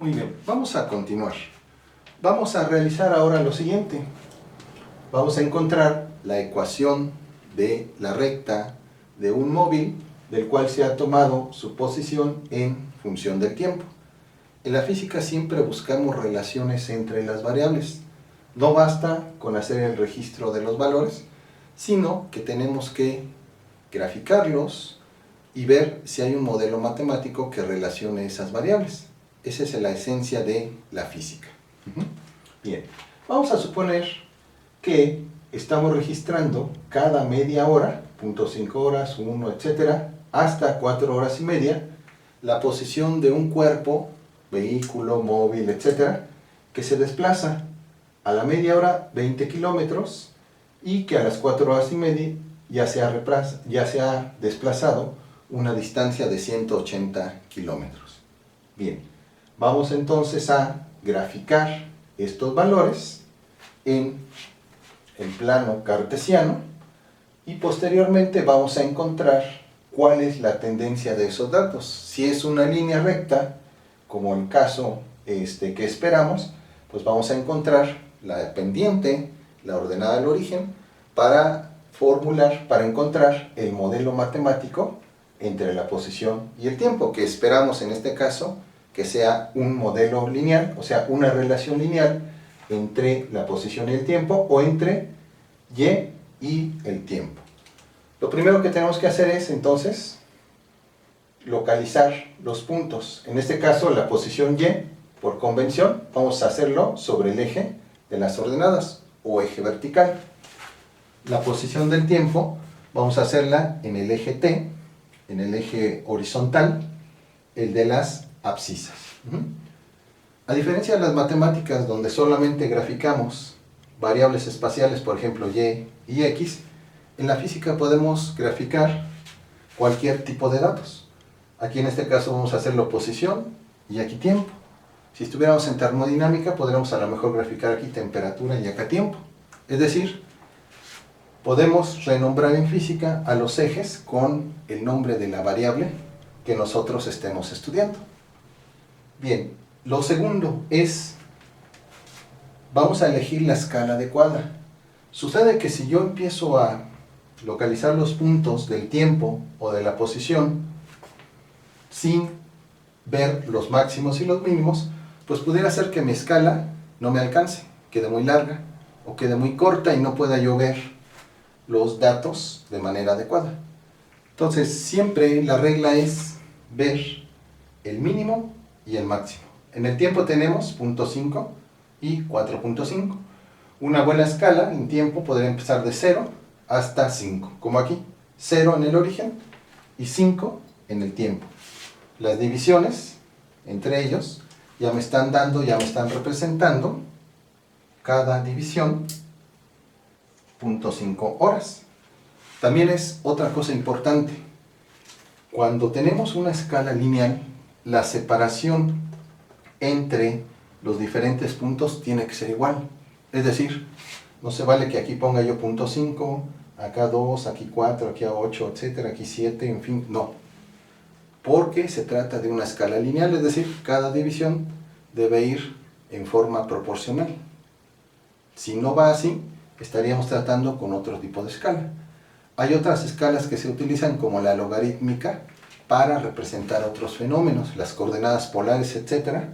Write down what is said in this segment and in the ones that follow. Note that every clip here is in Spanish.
Muy bien, vamos a continuar. Vamos a realizar ahora lo siguiente. Vamos a encontrar la ecuación de la recta de un móvil del cual se ha tomado su posición en función del tiempo. En la física siempre buscamos relaciones entre las variables. No basta con hacer el registro de los valores, sino que tenemos que graficarlos y ver si hay un modelo matemático que relacione esas variables. Esa es la esencia de la física. Bien, vamos a suponer que estamos registrando cada media hora, 0.5 horas, 1, etcétera, hasta 4 horas y media, la posición de un cuerpo, vehículo, móvil, etcétera, que se desplaza a la media hora 20 kilómetros y que a las 4 horas y media ya se ha desplazado una distancia de 180 kilómetros. Bien, vamos entonces a graficar estos valores en el plano cartesiano y posteriormente vamos a encontrar cuál es la tendencia de esos datos. Si es una línea recta, como el caso que esperamos, pues vamos a encontrar la pendiente, la ordenada del origen, para encontrar el modelo matemático entre la posición y el tiempo, que esperamos en este caso que sea un modelo lineal, o sea, una relación lineal entre la posición y el tiempo, o entre y y el tiempo. Lo primero que tenemos que hacer es, entonces, localizar los puntos. En este caso, la posición y, por convención, vamos a hacerlo sobre el eje de las ordenadas, o eje vertical. La posición del tiempo, vamos a hacerla en el eje T, en el eje horizontal, el de las abscisas. A diferencia de las matemáticas, donde solamente graficamos variables espaciales, por ejemplo y y x, en la física podemos graficar cualquier tipo de datos. Aquí en este caso vamos a hacerlo posición y aquí tiempo. Si estuviéramos en termodinámica, podríamos a lo mejor graficar aquí temperatura y acá tiempo. Es decir, podemos renombrar en física a los ejes con el nombre de la variable que nosotros estemos estudiando. Bien, lo segundo es, vamos a elegir la escala adecuada. Sucede que si yo empiezo a localizar los puntos del tiempo o de la posición sin ver los máximos y los mínimos, pues pudiera ser que mi escala no me alcance, quede muy larga o quede muy corta y no pueda yo ver los datos de manera adecuada. Entonces, siempre la regla es ver el mínimo y el máximo. En el tiempo tenemos 0.5 y 4.5. Una buena escala en tiempo podría empezar de 0 hasta 5, como aquí. 0 en el origen y 5 en el tiempo. Las divisiones entre ellos ya me están representando cada división 0.5 horas. También es otra cosa importante. Cuando tenemos una escala lineal, la separación entre los diferentes puntos tiene que ser igual. Es decir, no se vale que aquí ponga yo 0.5, acá 2, aquí 4, aquí 8, etcétera, aquí 7, en fin, no. Porque se trata de una escala lineal, es decir, cada división debe ir en forma proporcional. Si no va así, estaríamos tratando con otro tipo de escala. Hay otras escalas que se utilizan como la logarítmica para representar otros fenómenos, las coordenadas polares, etc.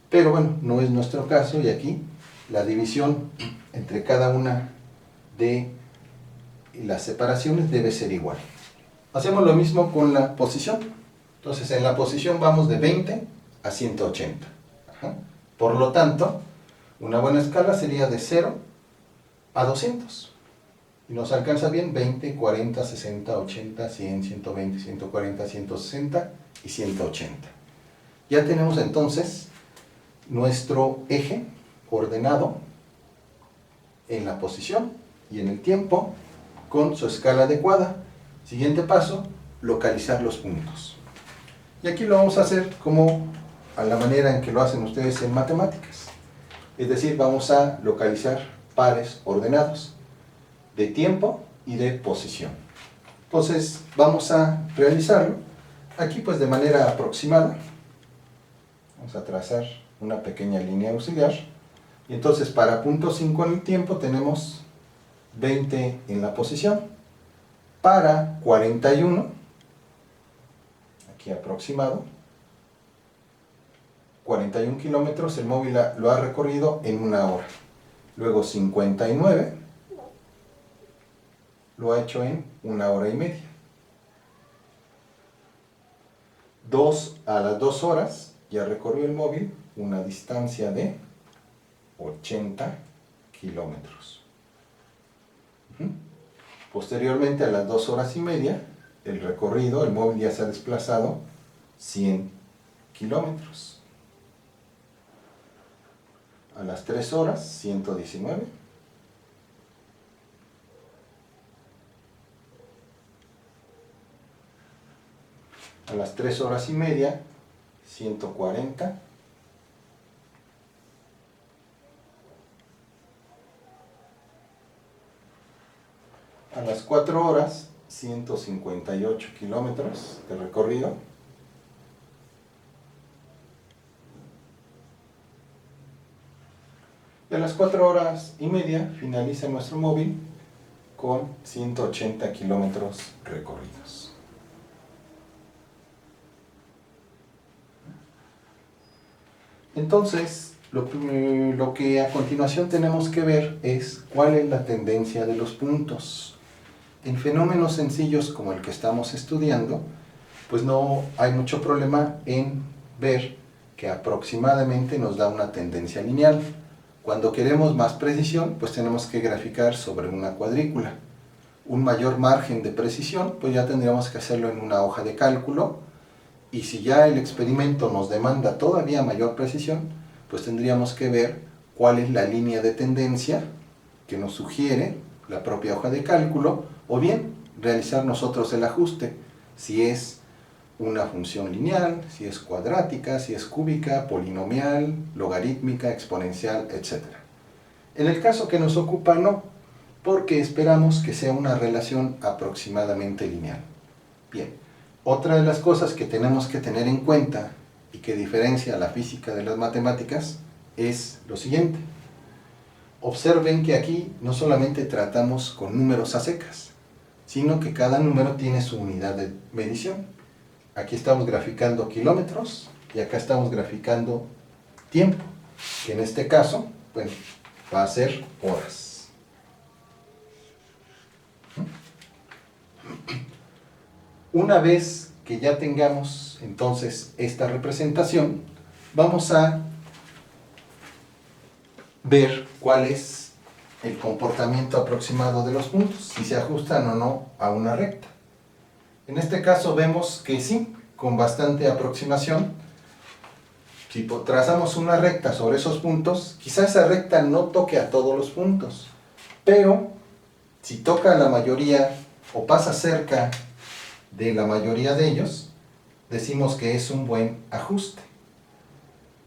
Pero bueno, no es nuestro caso y aquí la división entre cada una de las separaciones debe ser igual. Hacemos lo mismo con la posición. Entonces en la posición vamos de 20 a 180. Por lo tanto, una buena escala sería de 0 a 200. Y nos alcanza bien 20, 40, 60, 80, 100, 120, 140, 160 y 180. Ya tenemos entonces nuestro eje ordenado en la posición y en el tiempo con su escala adecuada. Siguiente paso, localizar los puntos. Y aquí lo vamos a hacer como a la manera en que lo hacen ustedes en matemáticas. Es decir, vamos a localizar pares ordenados de tiempo y de posición. Entonces vamos a realizarlo aquí pues de manera aproximada. Vamos a trazar una pequeña línea auxiliar. Y entonces para punto 5 en el tiempo tenemos 20 en la posición. Para 41, aquí aproximado, 41 kilómetros, el móvil lo ha recorrido en una hora. Luego 59 lo ha hecho en una hora y media. A las 2 horas ya recorrió el móvil una distancia de 80 kilómetros. Posteriormente, a las 2 horas y media, el móvil ya se ha desplazado 100 kilómetros. A las 3 horas, 119. A las 3 horas y media, 140. A las 4 horas, 158 kilómetros de recorrido. Y a las 4 horas y media finaliza nuestro móvil con 180 kilómetros recorridos. Entonces, lo que a continuación tenemos que ver es cuál es la tendencia de los puntos. En fenómenos sencillos como el que estamos estudiando, pues no hay mucho problema en ver que aproximadamente nos da una tendencia lineal. Cuando queremos más precisión, pues tenemos que graficar sobre una cuadrícula. Un mayor margen de precisión, pues ya tendríamos que hacerlo en una hoja de cálculo. Y si ya el experimento nos demanda todavía mayor precisión, pues tendríamos que ver cuál es la línea de tendencia que nos sugiere la propia hoja de cálculo, o bien realizar nosotros el ajuste, si es una función lineal, si es cuadrática, si es cúbica, polinomial, logarítmica, exponencial, etc. En el caso que nos ocupa, no, porque esperamos que sea una relación aproximadamente lineal. Bien, otra de las cosas que tenemos que tener en cuenta y que diferencia la física de las matemáticas es lo siguiente. Observen que aquí no solamente tratamos con números a secas, sino que cada número tiene su unidad de medición. Aquí estamos graficando kilómetros y acá estamos graficando tiempo, que en este caso, bueno, va a ser horas. Una vez que ya tengamos entonces esta representación, vamos a ver cuál es el comportamiento aproximado de los puntos, si se ajustan o no a una recta. En este caso vemos que sí, con bastante aproximación. Si trazamos una recta sobre esos puntos, quizá esa recta no toque a todos los puntos, pero si toca a la mayoría o pasa cerca de la mayoría de ellos, decimos que es un buen ajuste.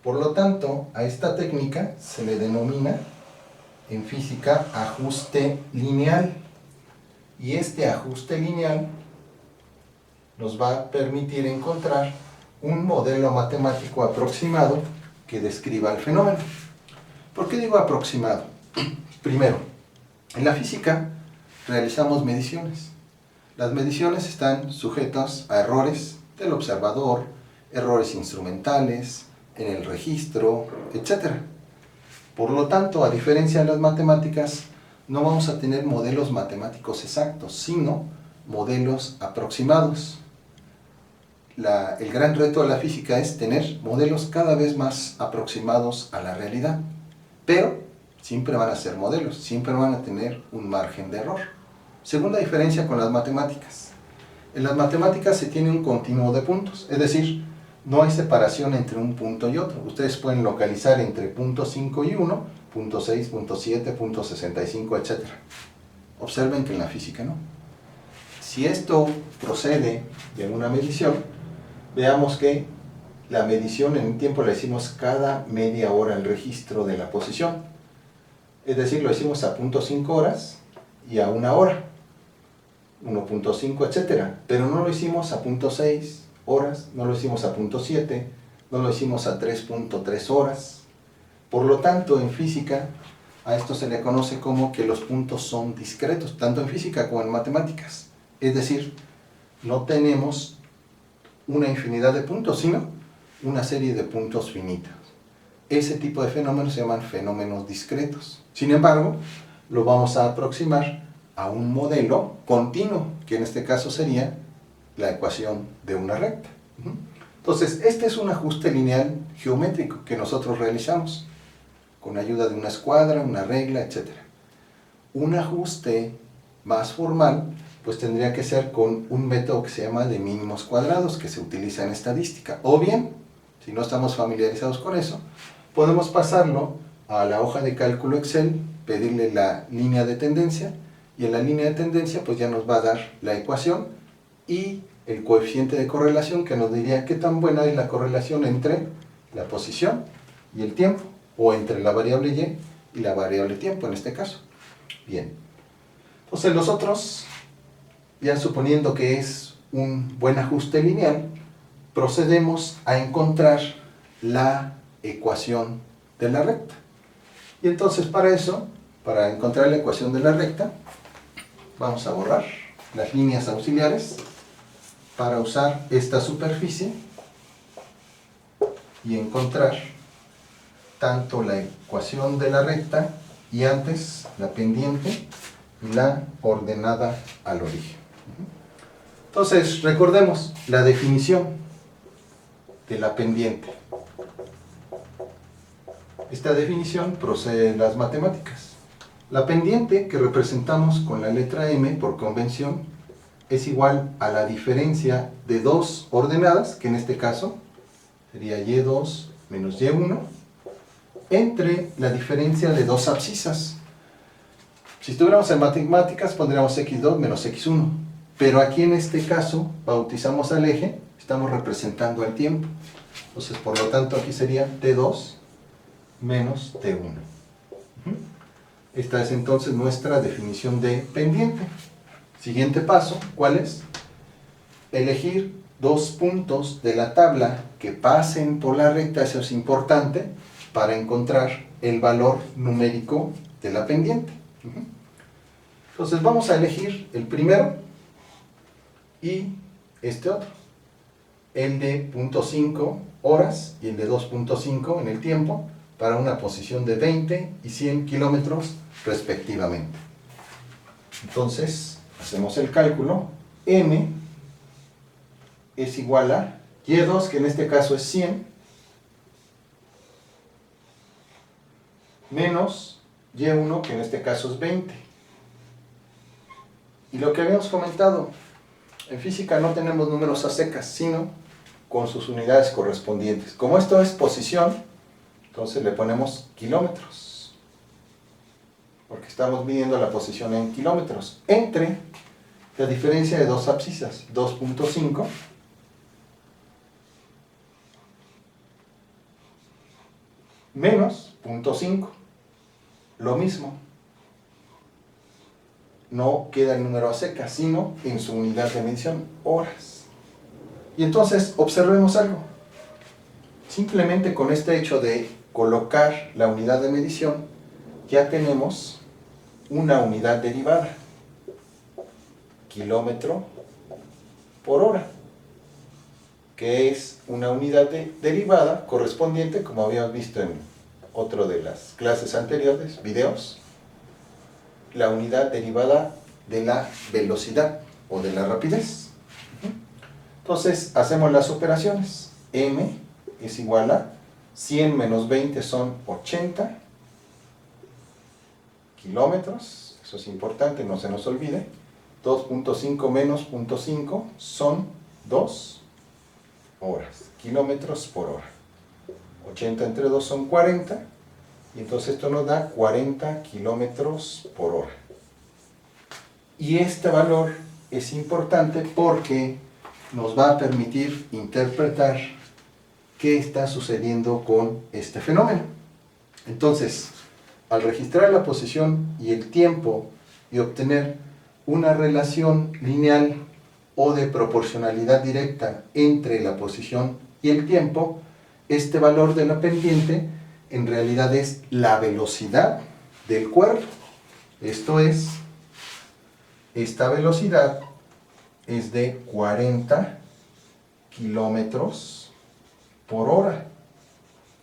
Por lo tanto, a esta técnica se le denomina en física ajuste lineal. Y este ajuste lineal nos va a permitir encontrar un modelo matemático aproximado que describa el fenómeno. ¿Por qué digo aproximado? Primero, en la física realizamos mediciones. Las mediciones están sujetas a errores del observador, errores instrumentales, en el registro, etc. Por lo tanto, a diferencia de las matemáticas, no vamos a tener modelos matemáticos exactos, sino modelos aproximados. El gran reto de la física es tener modelos cada vez más aproximados a la realidad, pero siempre van a ser modelos, siempre van a tener un margen de error. Segunda diferencia con las matemáticas. En las matemáticas se tiene un continuo de puntos, es decir, no hay separación entre un punto y otro. Ustedes pueden localizar entre punto 5 y 1, punto 6, punto 7, punto 65, etc. Observen que en la física no. Si esto procede de una medición, veamos que la medición en un tiempo la hicimos cada media hora el registro de la posición. Es decir, lo hicimos a punto 5 horas y a 1 hora, 1.5, etc. Pero no lo hicimos a punto 6 horas, no lo hicimos a punto 7, no lo hicimos a 3.3 horas. Por lo tanto, en física, a esto se le conoce como que los puntos son discretos, tanto en física como en matemáticas. Es decir, no tenemos una infinidad de puntos, sino una serie de puntos finitos. Ese tipo de fenómenos se llaman fenómenos discretos. Sin embargo, lo vamos a aproximar a un modelo continuo, que en este caso sería la ecuación de una recta. Entonces, este es un ajuste lineal geométrico que nosotros realizamos con ayuda de una escuadra, una regla, etc. Un ajuste más formal, pues tendría que ser con un método que se llama de mínimos cuadrados, que se utiliza en estadística. O bien, si no estamos familiarizados con eso, podemos pasarlo a la hoja de cálculo Excel, pedirle la línea de tendencia, y en la línea de tendencia pues ya nos va a dar la ecuación y el coeficiente de correlación que nos diría qué tan buena es la correlación entre la posición y el tiempo, o entre la variable y la variable tiempo en este caso. Bien, entonces nosotros, ya suponiendo que es un buen ajuste lineal, procedemos a encontrar la ecuación de la recta. Y entonces para eso, para encontrar la ecuación de la recta, vamos a borrar las líneas auxiliares para usar esta superficie y encontrar tanto la ecuación de la recta y antes la pendiente y la ordenada al origen. Entonces, recordemos la definición de la pendiente. Esta definición procede de las matemáticas. La pendiente, que representamos con la letra M por convención, es igual a la diferencia de dos ordenadas, que en este caso sería Y2 menos Y1, entre la diferencia de dos abscisas. Si estuviéramos en matemáticas, pondríamos X2 menos X1. Pero aquí en este caso, bautizamos al eje, estamos representando el tiempo. Entonces, por lo tanto, aquí sería T2 menos T1. Esta es entonces nuestra definición de pendiente. Siguiente paso, ¿cuál es? Elegir dos puntos de la tabla que pasen por la recta, eso es importante, para encontrar el valor numérico de la pendiente. Entonces vamos a elegir el primero y este otro, el de 0.5 horas y el de 2.5 en el tiempo, para una posición de 20 y 100 kilómetros respectivamente. Entonces hacemos el cálculo. M es igual a Y2, que en este caso es 100, menos Y1, que en este caso es 20. Y lo que habíamos comentado, en física no tenemos números a secas, sino con sus unidades correspondientes. Como esto es posición, entonces le ponemos kilómetros, porque estamos midiendo la posición en kilómetros, entre la diferencia de dos abscisas, 2.5 menos 0.5, lo mismo. No queda el número a secas, sino en su unidad de medición, horas. Y entonces observemos algo. Simplemente con este hecho de colocar la unidad de medición, ya tenemos una unidad derivada, kilómetro por hora, que es una unidad derivada correspondiente, como habíamos visto en otro de las clases anteriores, videos, la unidad derivada de la velocidad o de la rapidez. Entonces hacemos las operaciones. M es igual a 100 menos 20 son 80 kilómetros, eso es importante, no se nos olvide. 2.5 menos 0.5 son 2 horas, kilómetros por hora. 80 entre 2 son 40, y entonces esto nos da 40 kilómetros por hora. Y este valor es importante porque nos va a permitir interpretar qué está sucediendo con este fenómeno. Entonces, al registrar la posición y el tiempo y obtener una relación lineal o de proporcionalidad directa entre la posición y el tiempo, este valor de la pendiente en realidad es la velocidad del cuerpo. Esto es, esta velocidad es de 40 kilómetros por hora.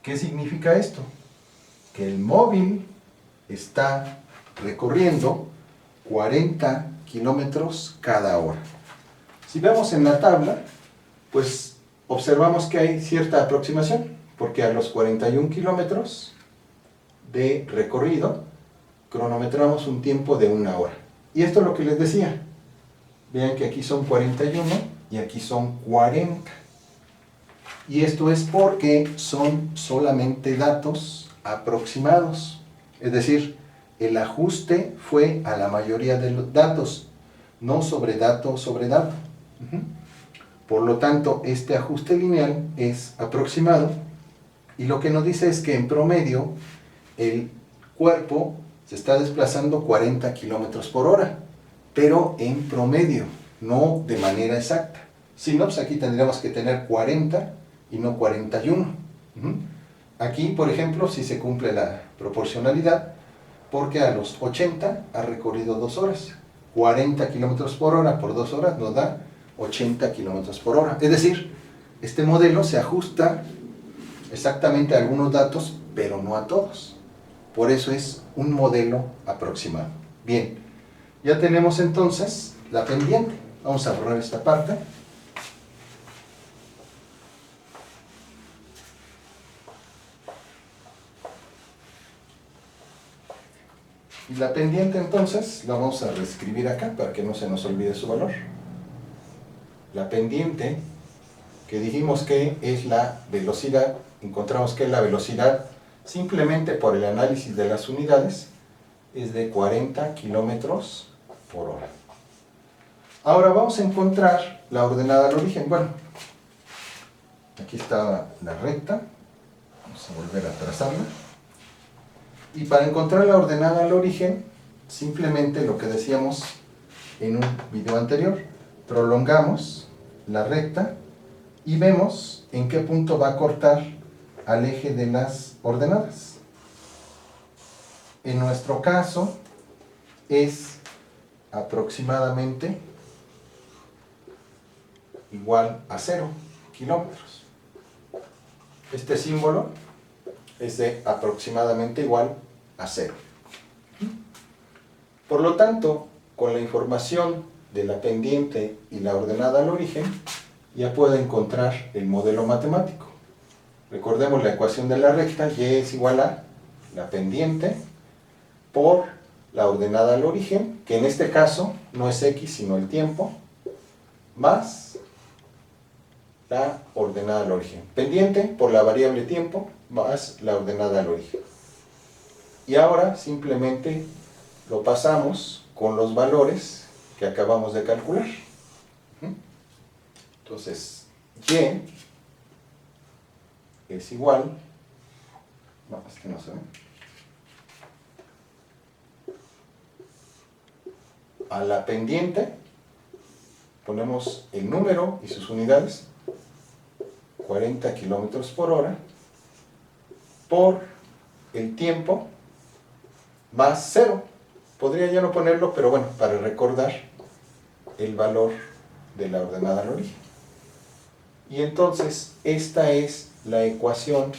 ¿Qué significa esto? Que el móvil está recorriendo 40 kilómetros cada hora. Si vemos en la tabla, pues observamos que hay cierta aproximación, porque a los 41 kilómetros de recorrido cronometramos un tiempo de 1 hora. Y esto es lo que les decía. Vean que aquí son 41 y aquí son 40. Y esto es porque son solamente datos aproximados. Es decir, el ajuste fue a la mayoría de los datos, no sobre dato sobre dato. Por lo tanto, este ajuste lineal es aproximado y lo que nos dice es que en promedio el cuerpo se está desplazando 40 kilómetros por hora, pero en promedio, no de manera exacta. Si no, pues aquí tendríamos que tener 40 y no 41. Aquí, por ejemplo, sí se cumple la proporcionalidad, porque a los 80 ha recorrido 2 horas. 40 kilómetros por hora por 2 horas nos da 80 kilómetros por hora. Es decir, este modelo se ajusta exactamente a algunos datos, pero no a todos. Por eso es un modelo aproximado. Bien, ya tenemos entonces la pendiente. Vamos a borrar esta parte. Y la pendiente entonces la vamos a reescribir acá para que no se nos olvide su valor. La pendiente, que dijimos que es la velocidad, encontramos que la velocidad, simplemente por el análisis de las unidades, es de 40 kilómetros por hora. Ahora vamos a encontrar la ordenada al origen. Bueno, aquí está la recta, vamos a volver a trazarla. Y para encontrar la ordenada al origen, simplemente lo que decíamos en un video anterior, prolongamos la recta y vemos en qué punto va a cortar al eje de las ordenadas. En nuestro caso es aproximadamente igual a 0 kilómetros. Este símbolo es de aproximadamente igual a 0. Por lo tanto, con la información de la pendiente y la ordenada al origen, ya puedo encontrar el modelo matemático. Recordemos la ecuación de la recta, y es igual a la pendiente por la ordenada al origen, que en este caso no es x sino el tiempo, más la ordenada al origen. Pendiente por la variable tiempo más la ordenada al origen. Y ahora simplemente lo pasamos con los valores que acabamos de calcular. Entonces, y es igual, no, es que no se ve, a la pendiente, ponemos el número y sus unidades, 40 kilómetros por hora, por el tiempo, más 0. Podría ya no ponerlo, pero bueno, para recordar el valor de la ordenada al origen. Y entonces, esta es la ecuación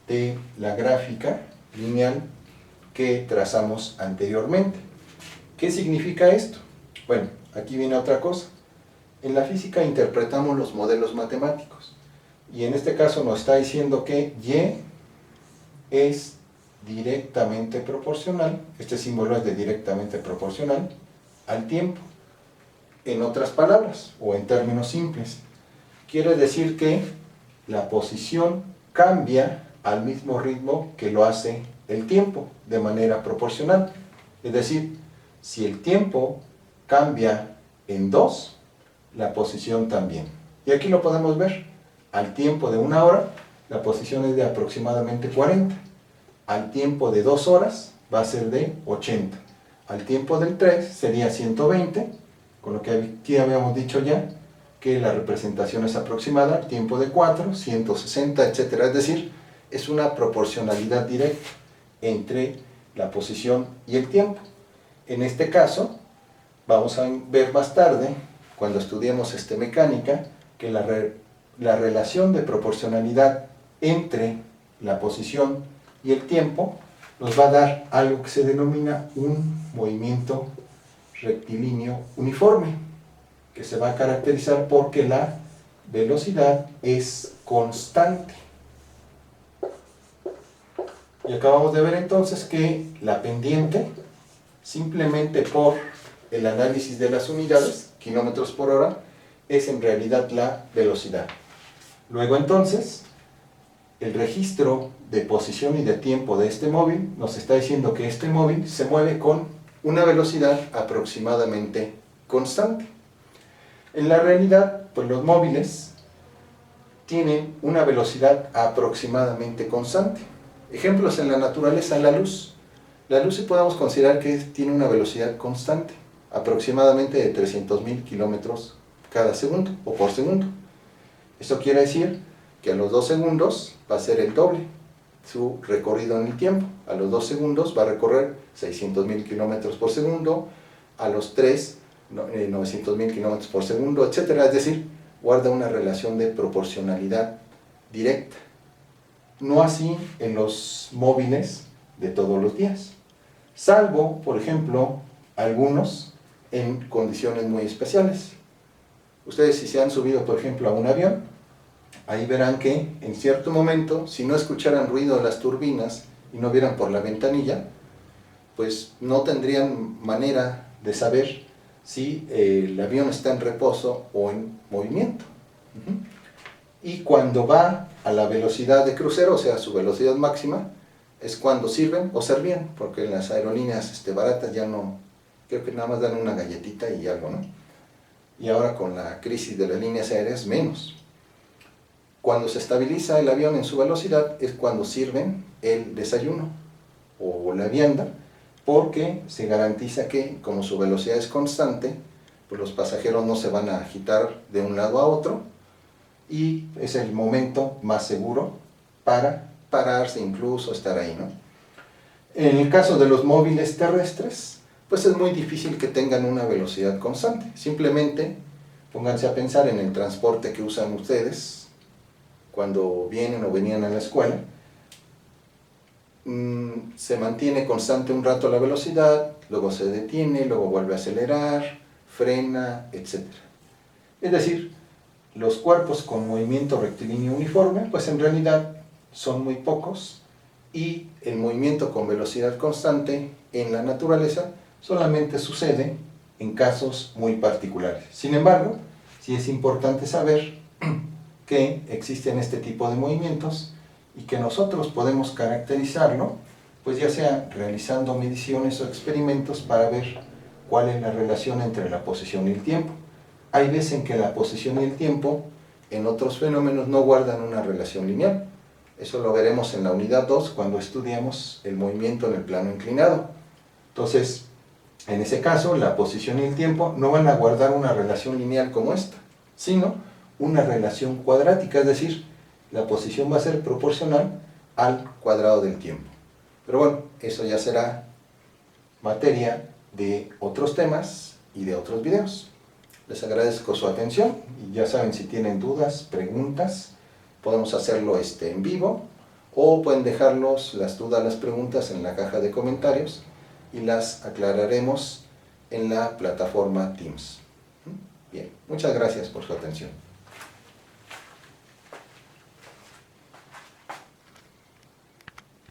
de la gráfica lineal que trazamos anteriormente. ¿Qué significa esto? Bueno, aquí viene otra cosa. En la física interpretamos los modelos matemáticos. Y en este caso nos está diciendo que y es directamente proporcional, este símbolo es de directamente proporcional al tiempo. En otras palabras, o en términos simples, quiere decir que la posición cambia al mismo ritmo que lo hace el tiempo, de manera proporcional. Es decir, si el tiempo cambia en 2, la posición también. Y aquí lo podemos ver. Al tiempo de 1 hora, la posición es de aproximadamente 40. Al tiempo de 2 horas, va a ser de 80. Al tiempo del 3 sería 120, con lo que aquí habíamos dicho ya, que la representación es aproximada, tiempo de 4, 160, etcétera. Es decir, es una proporcionalidad directa entre la posición y el tiempo. En este caso, vamos a ver más tarde, cuando estudiemos mecánica, que la relación de proporcionalidad entre la posición y el tiempo nos va a dar algo que se denomina un movimiento rectilíneo uniforme, que se va a caracterizar porque la velocidad es constante. Y acabamos de ver entonces que la pendiente, simplemente por el análisis de las unidades, kilómetros por hora, es en realidad la velocidad. Luego entonces, el registro de posición y de tiempo de este móvil nos está diciendo que este móvil se mueve con una velocidad aproximadamente constante. En la realidad, pues los móviles tienen una velocidad aproximadamente constante. Ejemplos en la naturaleza, la luz. La luz sí podemos considerar que tiene una velocidad constante, aproximadamente de 300.000 kilómetros cada segundo o por segundo. Esto quiere decir que a los 2 segundos va a ser el doble su recorrido en el tiempo. A los 2 segundos va a recorrer 600.000 kilómetros por segundo, a los 3, 900.000 kilómetros por segundo, etc. Es decir, guarda una relación de proporcionalidad directa. No así en los móviles de todos los días, salvo, por ejemplo, algunos en condiciones muy especiales. Ustedes, si se han subido, por ejemplo, a un avión, ahí verán que en cierto momento, si no escucharan ruido de las turbinas y no vieran por la ventanilla, pues no tendrían manera de saber si el avión está en reposo o en movimiento. Y cuando va a la velocidad de crucero, o sea, su velocidad máxima, es cuando sirven o servían, porque en las aerolíneas baratas ya no, creo que nada más dan una galletita y algo, ¿no? Y ahora con la crisis de las líneas aéreas, menos. Cuando se estabiliza el avión en su velocidad es cuando sirven el desayuno o la vianda, porque se garantiza que, como su velocidad es constante, pues los pasajeros no se van a agitar de un lado a otro, y es el momento más seguro para pararse, incluso estar ahí, ¿no? En el caso de los móviles terrestres, pues es muy difícil que tengan una velocidad constante. Simplemente pónganse a pensar en el transporte que usan ustedes cuando vienen o venían a la escuela. Se mantiene constante un rato la velocidad, luego se detiene, luego vuelve a acelerar, frena, etc. Es decir, los cuerpos con movimiento rectilíneo uniforme, pues en realidad son muy pocos, y el movimiento con velocidad constante en la naturaleza solamente sucede en casos muy particulares. Sin embargo, sí es importante saber que existen este tipo de movimientos y que nosotros podemos caracterizarlo, pues ya sea realizando mediciones o experimentos para ver cuál es la relación entre la posición y el tiempo. Hay veces en que la posición y el tiempo en otros fenómenos no guardan una relación lineal. Eso lo veremos en la unidad 2 cuando estudiemos el movimiento en el plano inclinado. Entonces, en ese caso, la posición y el tiempo no van a guardar una relación lineal como esta, sino una relación cuadrática, es decir, la posición va a ser proporcional al cuadrado del tiempo. Pero bueno, eso ya será materia de otros temas y de otros videos. Les agradezco su atención y ya saben, si tienen dudas, preguntas, podemos hacerlo en vivo, o pueden dejarlos las dudas, las preguntas en la caja de comentarios y las aclararemos en la plataforma Teams. Bien, muchas gracias por su atención.